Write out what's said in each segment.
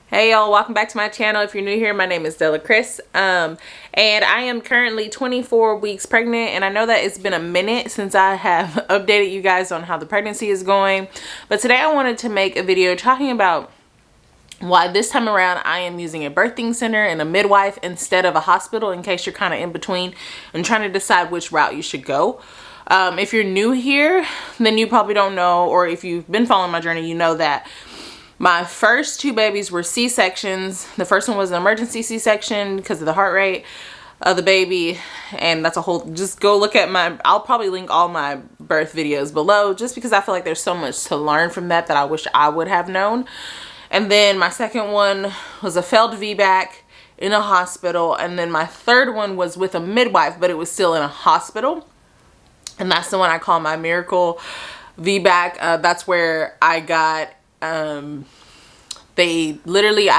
Hey y'all, welcome back to my channel. If you're new here, my name is Dela Criss, and I am currently 24 weeks pregnant, and I know that it's been a minute since I have updated you guys on how the pregnancy is going, but today I wanted to make a video talking about why this time around I am using a birthing center and a midwife instead of a hospital, in case you're kind of in between and trying to decide which route you should go. If you're new here, then you probably don't know, or if you've been following my journey, you know that my first two babies were C-sections. The first one was an emergency C-section because of the heart rate of the baby. And that's a whole, just go look at I'll probably link all my birth videos below, just because I feel like there's so much to learn from that I wish I would have known. And then my second one was a failed VBAC in a hospital. And then my third one was with a midwife, but it was still in a hospital. And that's the one I call my miracle VBAC. That's where I got, I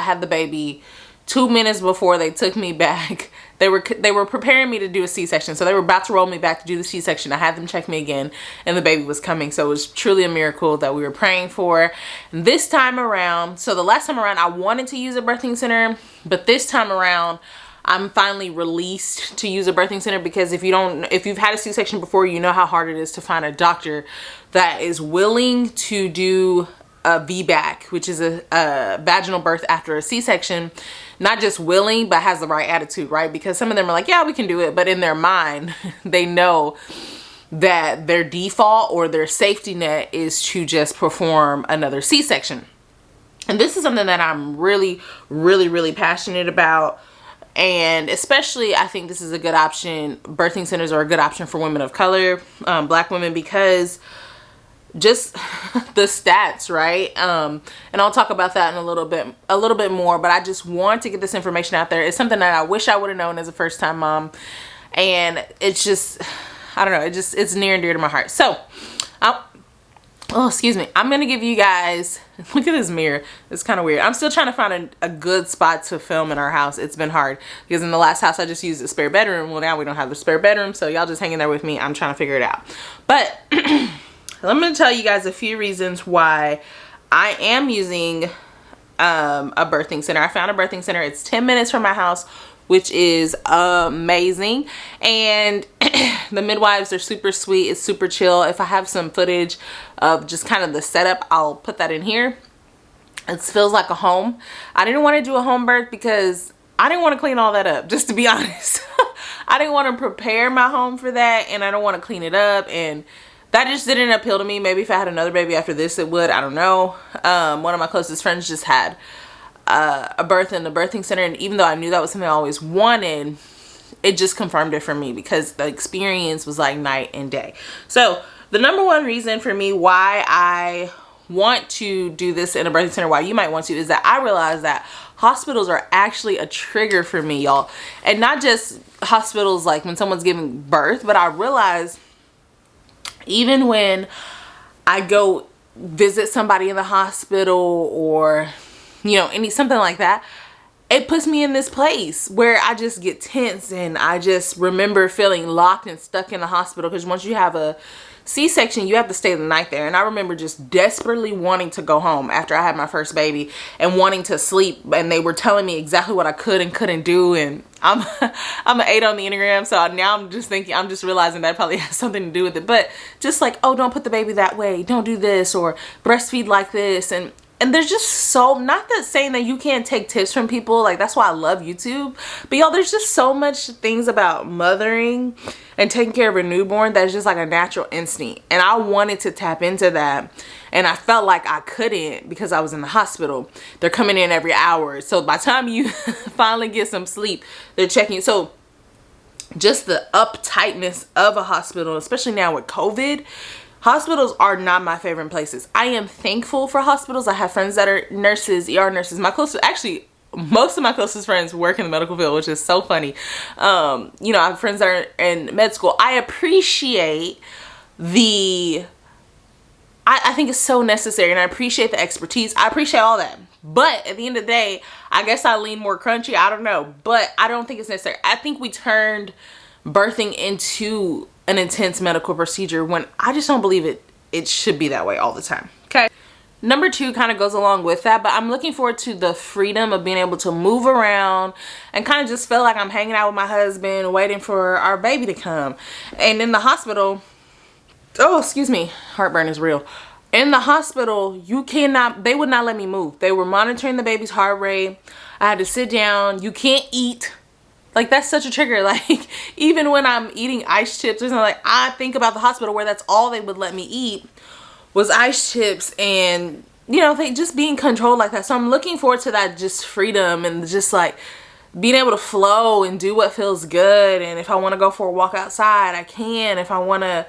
had the baby 2 minutes before they took me back. They were preparing me to do a C-section, so they were about to roll me back to do the C-section. I had them check me again, and the baby was coming. So it was truly a miracle that we were praying for. And this time around, so the last time around I wanted to use a birthing center, but this time around I'm finally released to use a birthing center, because if you've had a C-section before, you know how hard it is to find a doctor that is willing to do a VBAC, which is a vaginal birth after a C-section. Not just willing, but has the right attitude, right? Because some of them are like, yeah, we can do it, but in their mind they know that their default or their safety net is to just perform another C-section. And this is something that I'm really passionate about. And especially, I think this is a good option. Birthing centers are a good option for women of color, Black women, because just the stats, right? And I'll talk about that in a little bit more, but I just want to get this information out there. It's something that I wish I would have known as a first-time mom, and it's just, I don't know, it's near and dear to my heart. So excuse me, I'm gonna give you guys, look at this mirror, it's kind of weird. I'm still trying to find a good spot to film in our house. It's been hard because in the last house I just used a spare bedroom. Well, now we don't have the spare bedroom, so y'all just hang in there with me. I'm trying to figure it out. But I'm going to tell you guys a few reasons why I am using a birthing center. I found a birthing center. It's 10 minutes from my house, which is amazing. And the midwives are super sweet. It's super chill. If I have some footage of just kind of the setup, I'll put that in here. It feels like a home. I didn't want to do a home birth because I didn't want to clean all that up, just to be honest. I didn't want to prepare my home for that, and I don't want to clean it up, and that just didn't appeal to me. Maybe if I had another baby after this, it would. I don't know. One of my closest friends just had a birth in the birthing center, and even though I knew that was something I always wanted, it just confirmed it for me because the experience was like night and day. So the number one reason for me why I want to do this in a birthing center, why you might want to, is that I realize that hospitals are actually a trigger for me, y'all. And not just hospitals like when someone's giving birth, but I realize even when I go visit somebody in the hospital, or, you know, something like that, it puts me in this place where I just get tense, and I just remember feeling locked and stuck in the hospital, because once you have a C-section, you have to stay the night there. And I remember just desperately wanting to go home after I had my first baby and wanting to sleep, and they were telling me exactly what I could and couldn't do. And I'm an 8 on the Enneagram, so now I'm just realizing that probably has something to do with it. But just like, oh, don't put the baby that way, don't do this, or breastfeed like this. And there's just so, not that saying that you can't take tips from people, like that's why I love YouTube, but y'all, there's just so much things about mothering and taking care of a newborn that's just like a natural instinct. And I wanted to tap into that, and I felt like I couldn't because I was in the hospital. They're coming in every hour. So by the time you finally get some sleep, they're checking. So just the uptightness of a hospital, especially now with COVID, hospitals are not my favorite places. I am thankful for hospitals. I have friends that are nurses, ER nurses. Most of my closest friends work in the medical field, which is so funny. You know, I have friends that are in med school. I appreciate I think it's so necessary, and I appreciate the expertise. I appreciate all that. But at the end of the day, I guess I lean more crunchy. I don't know. But I don't think it's necessary. I think we turned birthing into an intense medical procedure when I just don't believe it should be that way all the time. Okay. Number 2 kind of goes along with that, but I'm looking forward to the freedom of being able to move around and kind of just feel like I'm hanging out with my husband, waiting for our baby to come. And in the hospital, oh, excuse me, heartburn is real. In the hospital, they would not let me move. They were monitoring the baby's heart rate. I had to sit down. You can't eat. Like, that's such a trigger. Like, even when I'm eating ice chips or something, like, I think about the hospital where that's all they would let me eat was ice chips, and you know, they just being controlled like that. So I'm looking forward to that, just freedom and just like being able to flow and do what feels good. And if I want to go for a walk outside, I can. If I want to,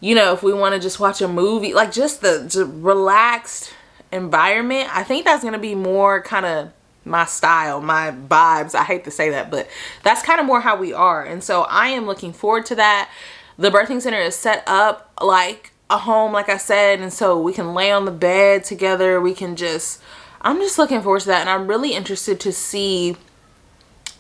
you know, if we want to just watch a movie, like just the relaxed environment, I think that's going to be more kind of my style, my vibes. I hate to say that, but that's kind of more how we are. And so I am looking forward to that. The birthing center is set up like a home, like I said, and so we can lay on the bed together. I'm just looking forward to that, and I'm really interested to see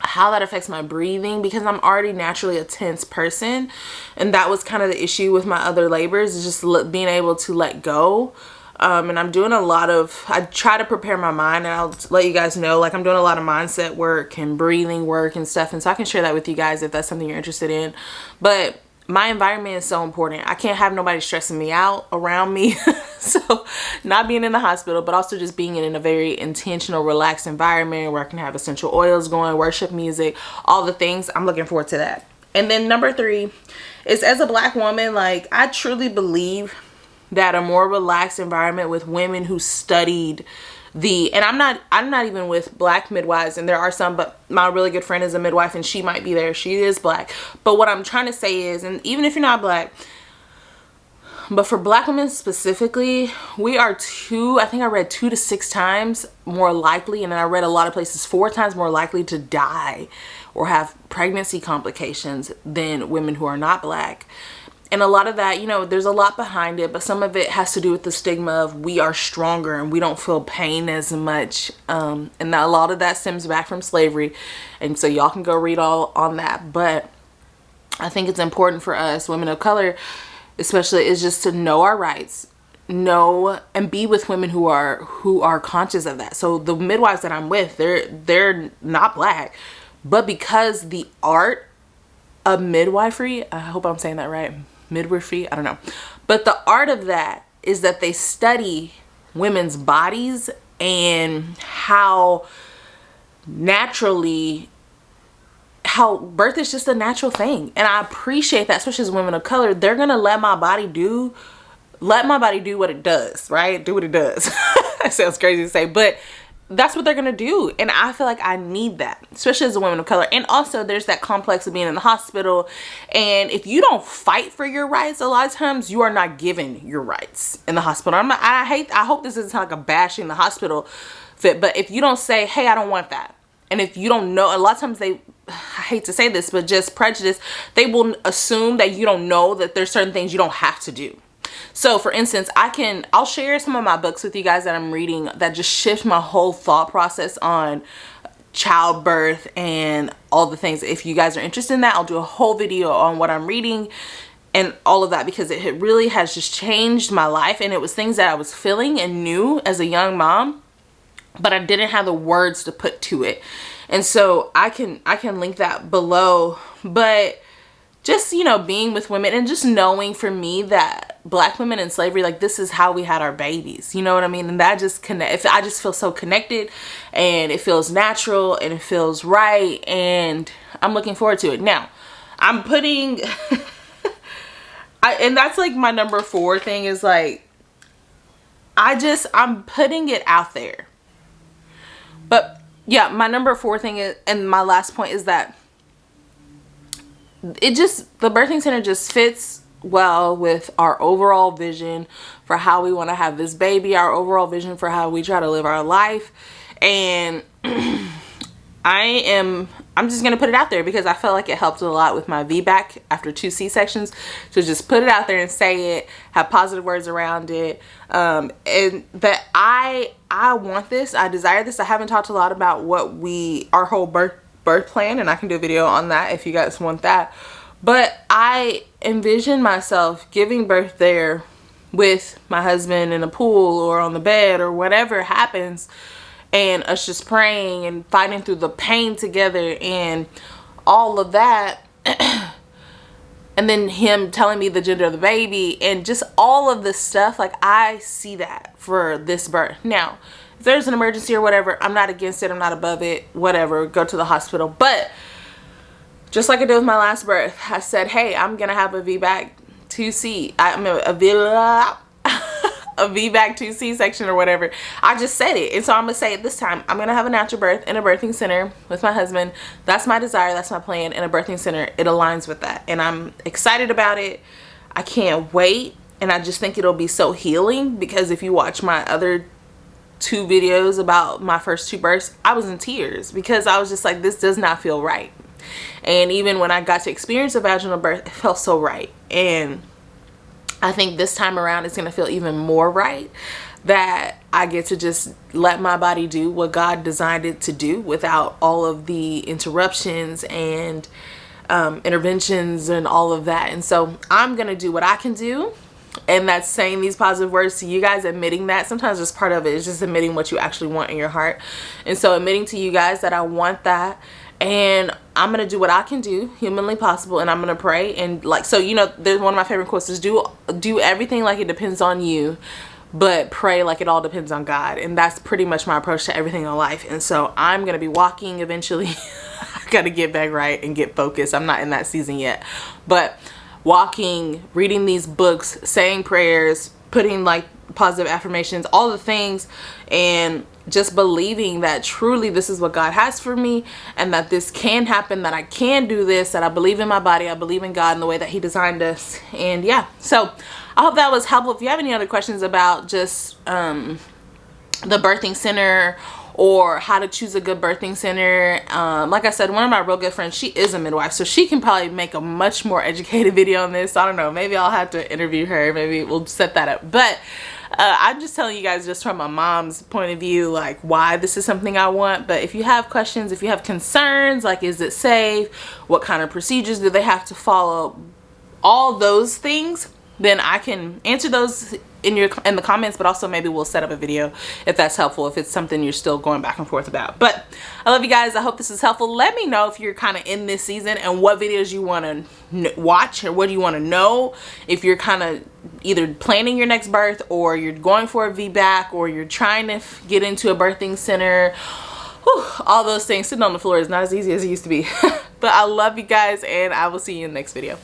how that affects my breathing, because I'm already naturally a tense person, and that was kind of the issue with my other labors, is just being able to let go. And I'm doing I try to prepare my mind, and I'll let you guys know, like, I'm doing a lot of mindset work and breathing work and stuff, and so I can share that with you guys if that's something you're interested in. But my environment is so important. I can't have nobody stressing me out around me. So not being in the hospital, but also just being in a very intentional, relaxed environment where I can have essential oils going, worship music, all the things. I'm looking forward to that. And then number 3 is, as a Black woman, like, I truly believe that a more relaxed environment with women who studied and I'm not even with Black midwives, and there are some, but my really good friend is a midwife and she might be there. She is Black. But what I'm trying to say is, and even if you're not Black, but for Black women specifically, we are I think I read 2 to 6 times more likely, and then I read a lot of places 4 times more likely to die or have pregnancy complications than women who are not Black. And a lot of that, you know, there's a lot behind it, but some of it has to do with the stigma of we are stronger and we don't feel pain as much. And a lot of that stems back from slavery. And so y'all can go read all on that. But I think it's important for us, women of color, especially, is just to know our rights, know and be with women who are conscious of that. So the midwives that I'm with, they're not Black, but because the art of midwifery, I hope I'm saying that right, midwifery, I don't know, but the art of that is that they study women's bodies and how birth is just a natural thing. And I appreciate that, especially as women of color. They're gonna let my body do what it does, right? Do what it does. That sounds crazy to say, but that's what they're gonna do. And I feel like I need that, especially as a woman of color. And also there's that complex of being in the hospital, and if you don't fight for your rights, a lot of times you are not given your rights in the hospital. I hope this isn't like a bashing the hospital fit, but if you don't say, hey, I don't want that, and if you don't know, a lot of times I hate to say this, but just prejudice, they will assume that you don't know that there's certain things you don't have to do. So for instance, I'll share some of my books with you guys that I'm reading that just shift my whole thought process on childbirth and all the things. If you guys are interested in that, I'll do a whole video on what I'm reading and all of that, because it really has just changed my life. And it was things that I was feeling and knew as a young mom, but I didn't have the words to put to it. And so I can link that below. But just, you know, being with women and just knowing for me that Black women in slavery, like, this is how we had our babies, you know what I mean? And that just I just feel so connected, and it feels natural and it feels right, and I'm looking forward to it. Now, I'm putting and that's like my number 4 thing, is like, I'm putting it out there. But yeah, my number 4 thing is, and my last point, is that the birthing center just fits well with our overall vision for how we want to have this baby, our overall vision for how we try to live our life. And I'm just going to put it out there because I felt like it helped a lot with my VBAC after 2 C-sections. So just put it out there and say it, have positive words around it. And that I want this, I desire this. I haven't talked a lot about our whole birth plan, and I can do a video on that if you guys want that. But I envision myself giving birth there with my husband in a pool or on the bed or whatever happens, and us just praying and fighting through the pain together and all of that. And then him telling me the gender of the baby and just all of this stuff, like I see that for this birth. Now, if there's an emergency or whatever, I'm not against it, I'm not above it, whatever, go to the hospital. But just like I did with my last birth, I said, hey, I'm gonna have a VBAC 2C. A VBAC 2C section or whatever. I just said it, and so I'm gonna say it this time. I'm gonna have a natural birth in a birthing center with my husband. That's my desire, that's my plan, in a birthing center. It aligns with that, and I'm excited about it. I can't wait, and I just think it'll be so healing, because if you watch my other 2 videos about my first 2 births, I was in tears because I was just like, this does not feel right. And even when I got to experience a vaginal birth, it felt so right. And I think this time around it's gonna feel even more right, that I get to just let my body do what God designed it to do without all of the interruptions and interventions and all of that. And so I'm gonna do what I can do, and that's saying these positive words to you guys, admitting that. Sometimes just part of it is just admitting what you actually want in your heart. And so admitting to you guys that I want that, and I'm gonna do what I can do, humanly possible, and I'm gonna pray. And like, so, you know, there's one of my favorite quotes is do everything like it depends on you, but pray like it all depends on God. And that's pretty much my approach to everything in life. And so I'm gonna be walking eventually. I gotta get back right and get focused. I'm not in that season yet, but walking, reading these books, saying prayers, putting like positive affirmations, all the things, and just believing that truly this is what God has for me, and that this can happen, that I can do this, that I believe in my body, I believe in God and the way that he designed us. And yeah, so I hope that was helpful. If you have any other questions about just the birthing center or how to choose a good birthing center, like I said, one of my real good friends, she is a midwife, so she can probably make a much more educated video on this. I don't know, maybe I'll have to interview her, maybe we'll set that up. But I'm just telling you guys just from my mom's point of view, like why this is something I want. But if you have questions, if you have concerns, like is it safe, what kind of procedures do they have to follow, all those things, then I can answer those in the comments. But also maybe we'll set up a video if that's helpful, if it's something you're still going back and forth about. But I love you guys. I hope this is helpful. Let me know if you're kind of in this season and what videos you want to watch, or what do you want to know, if you're kind of either planning your next birth, or you're going for a VBAC, or you're trying to get into a birthing center. Whew, all those things. Sitting on the floor is not as easy as it used to be. But I love you guys, and I will see you in the next video.